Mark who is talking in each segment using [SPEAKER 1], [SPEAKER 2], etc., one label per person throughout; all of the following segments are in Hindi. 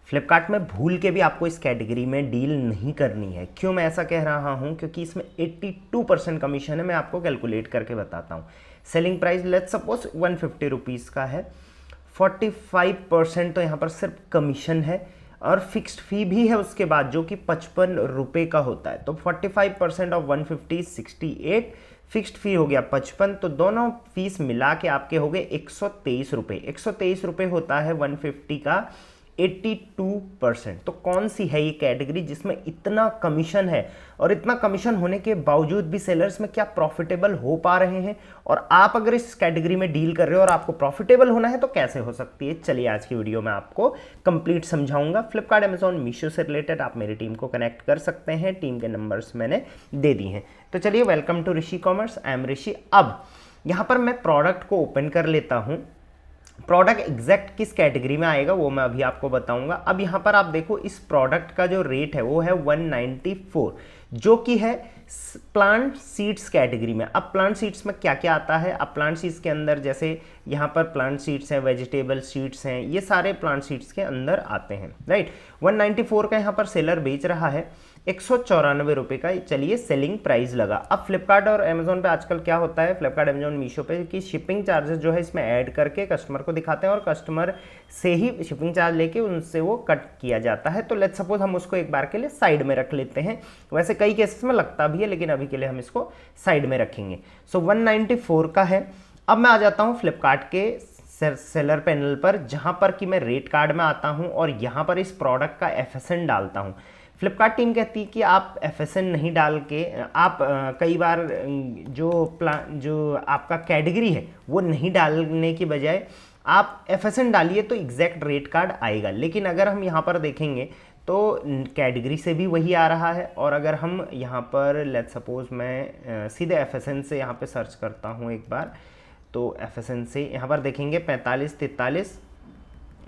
[SPEAKER 1] फ्लिपकार्ट में भूल के भी आपको इस कैटेगरी में डील नहीं करनी है। क्यों मैं ऐसा कह रहा हूँ? क्योंकि इसमें 82% कमीशन है। मैं आपको कैलकुलेट करके बताता हूँ। Selling price let's suppose 150 rupees का है, 45% तो यहाँ पर सिर्फ कमीशन है और फिक्स्ड फी भी है उसके बाद, जो कि 55 रुपये का होता है। तो 45% ऑफ 150 68, फिक्स्ड फी हो गया 55, तो दोनों फीस मिला के आपके हो गए 123 रुपये। 123 रुपये होता है 150 का 82%। तो कौन सी है ये कैटेगरी जिसमें इतना कमीशन है, और इतना कमीशन होने के बावजूद भी सेलर्स में क्या प्रॉफिटेबल हो पा रहे हैं? और आप अगर इस कैटेगरी में डील कर रहे हो और आपको प्रॉफिटेबल होना है तो कैसे हो सकती है? चलिए आज की वीडियो में आपको कंप्लीट समझाऊंगा। फ्लिपकार्ट, अमेजॉन, मीशो से रिलेटेड आप मेरी टीम को कनेक्ट कर सकते हैं। टीम के नंबर्स मैंने दे दी हैं। तो चलिए, welcome to Rishi commerce, I am Rishi. अब यहाँ पर मैं प्रोडक्ट को ओपन कर लेता हूँ। प्रोडक्ट एग्जैक्ट किस कैटेगरी में आएगा वो मैं अभी आपको बताऊंगा। अब यहाँ पर आप देखो, इस प्रोडक्ट का जो रेट है वो है 194, जो कि है प्लांट सीड्स कैटेगरी में। अब प्लांट सीड्स में क्या क्या आता है? अब प्लांट सीड्स के अंदर जैसे यहाँ पर प्लांट सीड्स हैं, वेजिटेबल सीड्स हैं, ये सारे प्लांट सीड्स के अंदर आते हैं, राइट। 194 का यहाँ पर सेलर बेच रहा है, 194 रुपये का चलिए सेलिंग प्राइस लगा। अब फ्लिपकार्ट और अमेजोन पे आजकल क्या होता है, फ्लिपकार्ट, अमेजोन, मीशो पे, कि शिपिंग चार्जेस जो है इसमें ऐड करके कस्टमर को दिखाते हैं और कस्टमर से ही शिपिंग चार्ज लेके उनसे वो कट किया जाता है। तो लेट्स सपोज हम उसको एक बार के लिए साइड में रख लेते हैं। वैसे कई केसेस में लगता भी है, लेकिन अभी के लिए हम इसको साइड में रखेंगे। सो 194 का है। अब मैं आ जाता हूँ फ्लिपकार्ट के सेलर पैनल पर, जहाँ पर कि मैं रेट कार्ड में आता हूँ और यहाँ पर इस प्रोडक्ट का FSN डालता हूँ। फ्लिपकार्ट टीम कहती है कि आप FSN नहीं डाल के आप कई बार जो आपका कैटेगरी है वो नहीं डालने की बजाय आप FSN डालिए तो एग्जैक्ट रेट कार्ड आएगा। लेकिन अगर हम यहाँ पर देखेंगे तो कैटेगरी से भी वही आ रहा है। और अगर हम यहाँ पर लेट्स सपोज मैं सीधे FSN से यहाँ पे सर्च करता हूँ एक बार, तो FSN से यहाँ पर देखेंगे 45-43,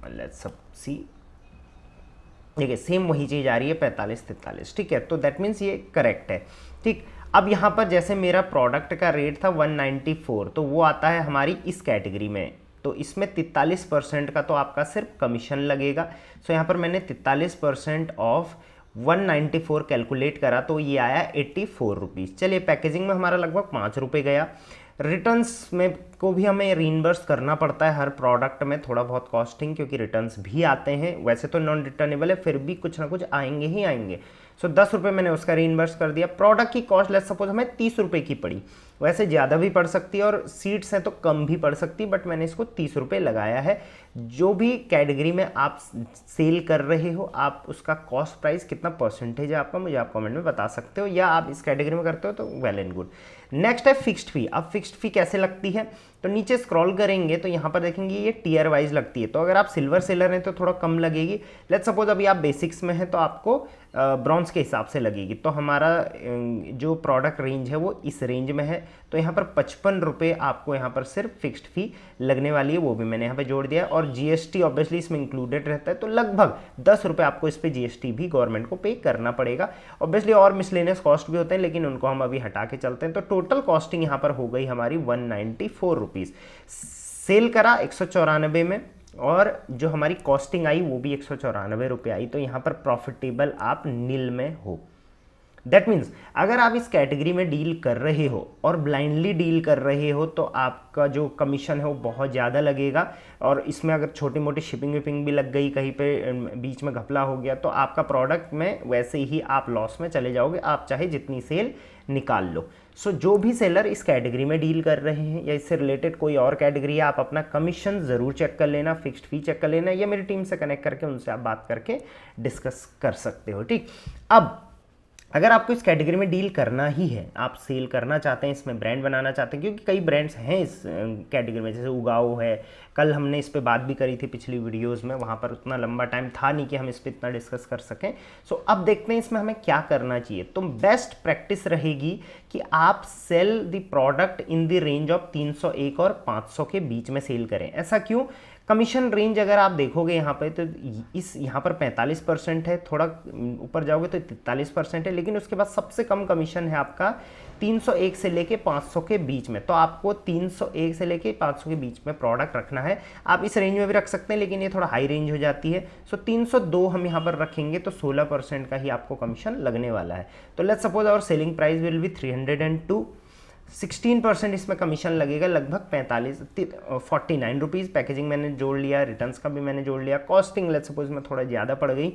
[SPEAKER 1] लेट्स सी, देखिए सेम वही चीज़ आ रही है 45-43, ठीक है। तो दैट मीन्स ये करेक्ट है, ठीक। अब यहाँ पर जैसे मेरा प्रोडक्ट का रेट था 194, तो वो आता है हमारी इस कैटेगरी में। तो इसमें 43% का तो आपका सिर्फ कमीशन लगेगा। सो यहाँ पर मैंने 43% ऑफ 194 कैलकुलेट करा तो ये आया 84 रुपीज़। चलिए, पैकेजिंग में हमारा लगभग 5 रुपये गया। रिटर्न्स में को भी हमें रीइंबर्स करना पड़ता है हर प्रोडक्ट में, थोड़ा बहुत कॉस्टिंग, क्योंकि रिटर्न्स भी आते हैं। वैसे तो नॉन रिटर्नेबल है, फिर भी कुछ ना कुछ आएंगे ही आएंगे। सो 10 रुपये मैंने उसका रीइंबर्स कर दिया। प्रोडक्ट की कॉस्ट लेट्स सपोज हमें 30 रुपये की पड़ी। वैसे ज़्यादा भी पड़ सकती है और सीट्स हैं तो कम भी पड़ सकती है, बट मैंने इसको 30 रुपये लगाया है। जो भी कैटेगरी में आप सेल कर रहे हो, आप उसका कॉस्ट प्राइस कितना परसेंटेज है आपका, मुझे आप कमेंट में बता सकते हो, या आप इस कैटेगरी में करते हो तो वेल एंड गुड। नेक्स्ट है फिक्स्ड फी। अब फिक्स्ड फी कैसे लगती है? तो नीचे स्क्रॉल करेंगे तो यहाँ पर देखेंगे ये टीयर वाइज लगती है। तो अगर आप सिल्वर सेलर हैं तो थोड़ा कम लगेगी। लेट्स सपोज अभी आप बेसिक्स में हैं तो आपको ब्रॉन्ज के हिसाब से लगेगी। तो हमारा जो प्रोडक्ट रेंज है वो इस रेंज में है, तो यहाँ पर 55 रुपये आपको यहाँ पर सिर्फ फिक्स्ड फी लगने वाली है, वो भी मैंने यहाँ पे जोड़ दिया है। और GST ऑब्वियसली इसमें इंक्लूडेड रहता है, तो लगभग 10 रुपये आपको इस पर GST भी गवर्नमेंट को पे करना पड़ेगा। ऑब्वियसली और मिसलेनियस कॉस्ट भी होते हैं, लेकिन उनको हम अभी हटा के चलते हैं। तो टोटल कॉस्टिंग यहाँ पर हो गई हमारी 194 रुपीज़। सेल करा 194 में, और जो हमारी कॉस्टिंग आई वो भी 194 रुपये आई। तो यहाँ पर प्रॉफिटेबल आप नील में हो। दैट मीन्स अगर आप इस कैटेगरी में डील कर रहे हो और ब्लाइंडली डील कर रहे हो तो आपका जो कमीशन है वो बहुत ज़्यादा लगेगा। और इसमें अगर छोटी मोटी शिपिंग विपिंग भी लग गई, कहीं पे बीच में घपला हो गया, तो आपका प्रोडक्ट में वैसे ही आप लॉस में चले जाओगे, आप चाहे जितनी सेल निकाल लो। सो जो भी सेलर इस कैटेगरी में डील कर रहे हैं या इससे रिलेटेड कोई और कैटेगरी है, आप अपना कमीशन ज़रूर चेक कर लेना, फिक्स्ड फी चेक कर लेना, या मेरी टीम से कनेक्ट करके उनसे आप बात करके डिस्कस कर सकते हो, ठीक। अब अगर आपको इस कैटेगरी में डील करना ही है, आप सेल करना चाहते हैं, इसमें ब्रांड बनाना चाहते हैं, क्योंकि कई ब्रांड्स हैं इस कैटेगरी में, जैसे उगाओ है, कल हमने इस पे बात भी करी थी पिछली वीडियोस में, वहाँ पर उतना लंबा टाइम था नहीं कि हम इस पर इतना डिस्कस कर सकें। सो अब देखते हैं इसमें हमें क्या करना चाहिए। तो बेस्ट प्रैक्टिस रहेगी कि आप sell the product in the range of 301 और 500 के बीच में सेल करें। ऐसा क्यों? कमीशन रेंज अगर आप देखोगे यहाँ पे तो इस यहाँ पर 45% है, थोड़ा ऊपर जाओगे तो 43% है, लेकिन उसके बाद सबसे कम कमीशन है आपका 301 से लेके 500 के बीच में। तो आपको 301 से लेके 500 के बीच में प्रोडक्ट रखना है। आप इस रेंज में भी रख सकते हैं, लेकिन ये थोड़ा हाई रेंज हो जाती है। सो 302 हम यहाँ पर रखेंगे तो 16% का ही आपको कमीशन लगने वाला है। तो let's suppose our selling price will be 302, 16% इसमें कमीशन लगेगा, लगभग 49 रुपीज़। पैकेजिंग मैंने जोड़ लिया, रिटर्न्स का भी मैंने जोड़ लिया। कॉस्टिंग लेट्स सपोज में थोड़ा ज़्यादा पड़ गई।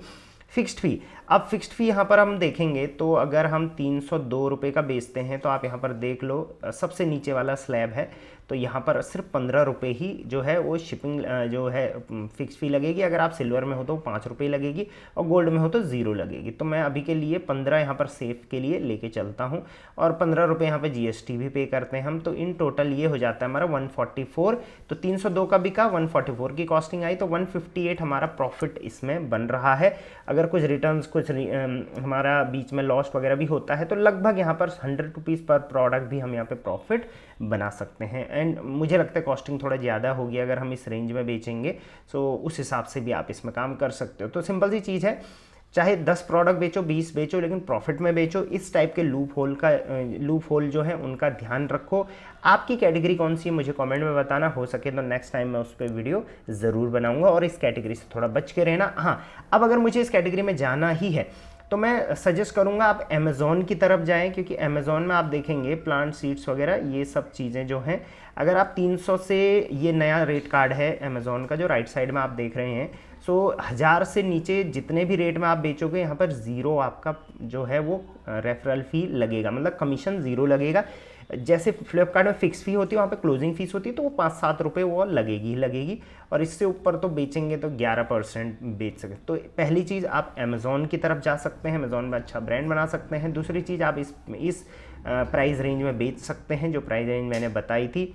[SPEAKER 1] फिक्स्ड फ़ी, अब फिक्स्ड फ़ी यहाँ पर हम देखेंगे तो अगर हम 302 रुपये का बेचते हैं तो आप यहाँ पर देख लो सबसे नीचे वाला स्लैब है, तो यहाँ पर सिर्फ 15 रुपये ही जो है वो शिपिंग जो है फिक्स फ़ी लगेगी। अगर आप सिल्वर में हो तो 5 रुपये लगेगी और गोल्ड में हो तो 0 लगेगी। तो मैं अभी के लिए 15 यहाँ पर सेफ के लिए लेके चलता हूँ और 15 रुपये यहाँ पर GST भी पे करते हैं हम। तो इन टोटल ये हो जाता है हमारा 144। तो 302 का बिका, 144 की कॉस्टिंग आई, तो 158 हमारा प्रॉफिट इसमें बन रहा है। अगर कुछ रिटर्न्स कुछ हमारा बीच में लॉस वगैरह भी होता है तो लगभग यहाँ पर 100 रुपीज़ पर प्रोडक्ट भी हम यहाँ पे प्रॉफिट बना सकते हैं। एंड मुझे लगता है कॉस्टिंग थोड़ा ज़्यादा होगी अगर हम इस रेंज में बेचेंगे, सो उस हिसाब से भी आप इसमें काम कर सकते हो। तो सिंपल सी चीज़ है, चाहे 10 प्रोडक्ट बेचो, 20 बेचो, लेकिन प्रॉफिट में बेचो। इस टाइप के लूप होल जो है उनका ध्यान रखो। आपकी कैटेगरी कौन सी है मुझे कमेंट में बताना, हो सके तो नेक्स्ट टाइम मैं उस पर वीडियो ज़रूर बनाऊंगा। और इस कैटेगरी से थोड़ा बच के रहना। हाँ, अब अगर मुझे इस कैटेगरी में जाना ही है तो मैं सजेस्ट करूंगा आप अमेज़ॉन की तरफ जाएं, क्योंकि अमेज़ॉन में आप देखेंगे प्लांट सीड्स वगैरह ये सब चीज़ें जो हैं, अगर आप 300 से, ये नया रेट कार्ड है अमेज़ॉन का जो राइट साइड में आप देख रहे हैं, सो 1000 से नीचे जितने भी रेट में आप बेचोगे यहाँ पर 0 आपका जो है वो रेफरल फ़ी लगेगा, मतलब कमीशन 0 लगेगा। जैसे फ्लिपकार्ट में फिक्स फ़ी होती है, वहाँ पे क्लोजिंग फीस होती है, तो वो 5-7 रुपये वो लगेगी ही लगेगी। और इससे ऊपर तो बेचेंगे तो 11% बेच सकते। तो पहली चीज़ आप अमेज़ॉन की तरफ जा सकते हैं, अमेज़ॉन में अच्छा ब्रांड बना सकते हैं। दूसरी चीज़ आप इस प्राइस रेंज में बेच सकते हैं जो प्राइस रेंज मैंने बताई थी।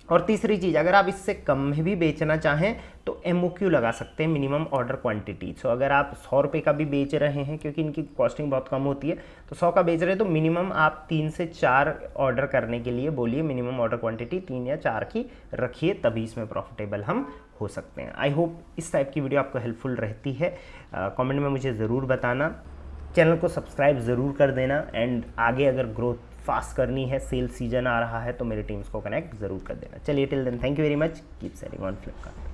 [SPEAKER 1] और तीसरी चीज़, अगर आप इससे कम में भी बेचना चाहें तो MOQ लगा सकते हैं, मिनिमम ऑर्डर क्वांटिटी। सो अगर आप 100 रुपये का भी बेच रहे हैं, क्योंकि इनकी कॉस्टिंग बहुत कम होती है, तो 100 का बेच रहे हैं तो मिनिमम आप 3 से 4 ऑर्डर करने के लिए बोलिए, मिनिमम ऑर्डर क्वांटिटी 3 या 4 की रखिए, तभी इसमें प्रॉफिटेबल हम हो सकते हैं। आई होप इस टाइप की वीडियो आपको हेल्पफुल रहती है। कमेंट में मुझे ज़रूर बताना, चैनल को सब्सक्राइब ज़रूर कर देना। एंड आगे अगर ग्रोथ फास्ट करनी है, सेल सीजन आ रहा है, तो मेरे टीम्स को कनेक्ट ज़रूर कर देना। चलिए, till then thank you very much, keep selling on Flipkart.